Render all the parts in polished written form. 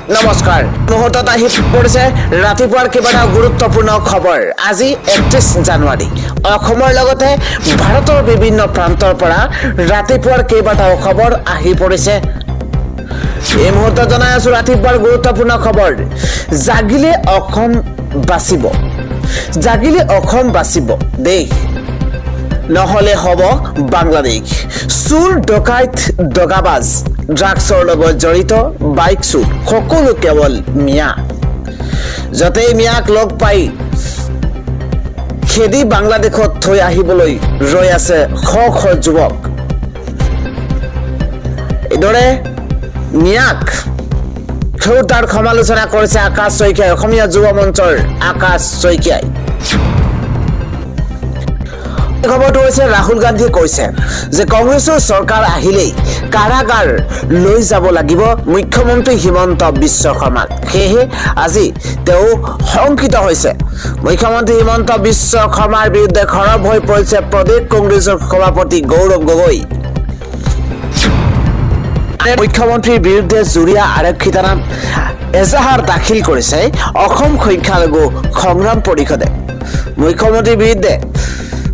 নমস্কাৰ মুহূৰ্তত আহি পৰিছে ৰাতিপুৱাৰ কেইবাটাও গুৰুত্বপূৰ্ণ খবৰ আজি 31 জানুৱাৰী অসমৰ লগতে ভাৰতৰ বিভিন্ন প্ৰান্তৰ পৰা ৰাতিপুৱাৰ কেইবাটাও খবৰ আহি পৰিছে এই মুহূৰ্তত জনাই আছো ৰাতিপুৱাৰ গুৰুত্বপূৰ্ণ খবৰ জাগিলে অসম বাচিব দেশ নহলে হ'ব বাংলাদেশ চুৰ ডকাইত দগাবাজ ড্ৰাগছৰ লগত জড়িত বাইক চুৰ সকলো কেৱল মিয়া যতেই মিয়াক লগ পাই খেদি বাংলাদেশত থৈ আহিবলৈ ৰৈ আছে শ শ যুৱক এইদৰে মিয়াক ক্ষমতাৰ সমালোচনা কৰিছে আকাশ শইকীয়াই অসমীয়া যুৱ মঞ্চৰ আকাশ শইকীয়াই খবৰটো হৈছে ৰাহুল গান্ধীয়ে কৈছে যে কংগ্ৰেছৰ চৰকাৰ আহিলেই কাৰাগাৰ লৈ যাব লাগিব মুখ্যমন্ত্ৰী হিমন্ত বিশ্ব শৰ্মাক সেয়ে আজি তেওঁ শংকিত হৈছে মুখ্যমন্ত্ৰী হিমন্ত বিশ্ব শৰ্মাৰ বিৰুদ্ধে খৰব হৈ পৰিছে প্ৰদেশ কংগ্ৰেছৰ সভাপতি গৌৰৱ গগৈ মুখ্যমন্ত্ৰীৰ বিৰুদ্ধে জুৰীয়া আৰক্ষী থানাত এজাহাৰ দাখিল কৰিছে অসম সংখ্যালঘু সংগ্ৰাম পৰিষদে মুখ্যমন্ত্ৰীৰ বিৰুদ্ধে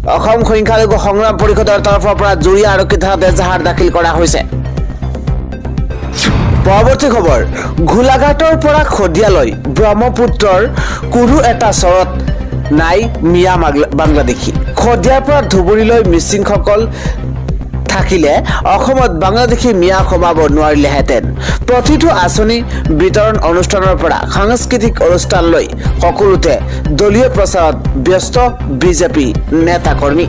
অসম সংখ্যালঘু সংগ্ৰাম পৰিষদৰ তৰফৰ পৰা জুৰীয়া আৰক্ষী থানাত এজাহাৰ দাখিল কৰা হৈছে পৰৱৰ্তী খবৰ গোলাঘাটৰ পৰা খদিয়ালৈ ব্ৰহ্মপুত্ৰৰ কোনো এটা চৰত নাই মিয়া বাংলাদেশী খদিয়াৰ পৰা ধুবুৰীলৈ মিচিংসকল থাকিলে অসমত বাংলাদেশী মিয়া সোমাব নোৱাৰিলেহেঁতেন প্ৰতিটো আঁচনি বিতৰণ অনুষ্ঠানৰ পৰা সাংস্কৃতিক অনুষ্ঠানলৈ সকলোতে দলীয় প্ৰচাৰত ব্যস্ত বিজেপি নেতা কৰ্মী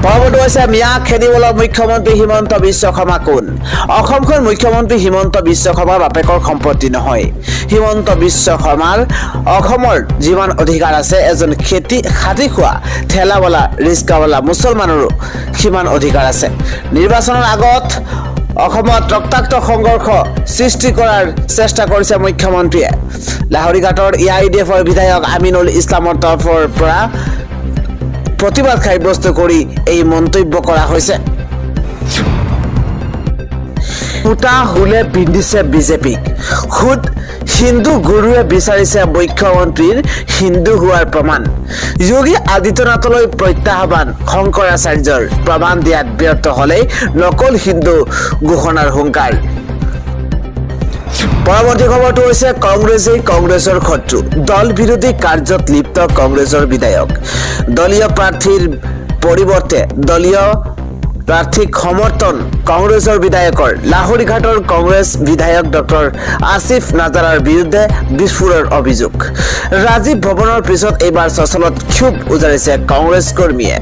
পৰৱৰ্তী হৈছে মিয়া খেদিবলৈ মুখ্যমন্ত্ৰী হিমন্ত বিশ্ব শৰ্মা কোন অসমখন মুখ্যমন্ত্ৰী হিমন্ত বিশ্ব শৰ্মাৰ বাপেকৰ সম্পত্তি নহয় হিমন্ত বিশ্ব শৰ্মাৰ অসমৰ যিমান অধিকাৰ আছে এজন খাটি খোৱা ঠেলাৱালা ৰিক্সাৱালা মুছলমানৰো সিমান অধিকাৰ আছে নিৰ্বাচনৰ আগত অসমত ৰক্তাক্ত সংঘৰ্ষ সৃষ্টি কৰাৰ চেষ্টা কৰিছে মুখ্যমন্ত্ৰীয়ে লাহৰীঘাটৰ AIDFৰ বিধায়ক আমিনুল ইছলামৰ তৰফৰ পৰা প্ৰতিবাদ সাব্যস্ত কৰি এই মন্তব্য কৰা হৈছে পুতা হুলে পিন্ধিছে বিজেপিক খুদ হিন্দু গুৰুৱে বিচাৰিছে মুখ্যমন্ত্ৰীৰ হিন্দু হোৱাৰ প্ৰমাণ যোগী আদিত্যনাথলৈ প্ৰত্যাহ্বান শংকৰাচাৰ্যৰ প্ৰমাণ দিয়াত ব্যৰ্থ হলেই নকল হিন্দু ঘোষণাৰ হুংকাৰ পৰৱৰ্তী খবৰটো হৈছে কংগ্ৰেছৰ শত্ৰু দল বিৰোধী কাৰ্যত লিপ্ত কংগ্ৰেছৰ বিধায়ক দলীয় প্ৰাৰ্থীৰ পৰিৱৰ্তে দলীয় প্ৰাৰ্থীক সমৰ্থন কংগ্ৰেছৰ বিধায়কৰ লাহৰীঘাটৰ কংগ্ৰেছ বিধায়ক ডক্টৰ আসিফ নাজাৰাৰ বিৰুদ্ধে বিস্ফোৰণৰ অভিযোগ ৰাজীৱ ভৱনৰ পিছত এইবাৰ চচলত ক্ষোভ উজাৰিছে কংগ্ৰেছ কৰ্মীয়ে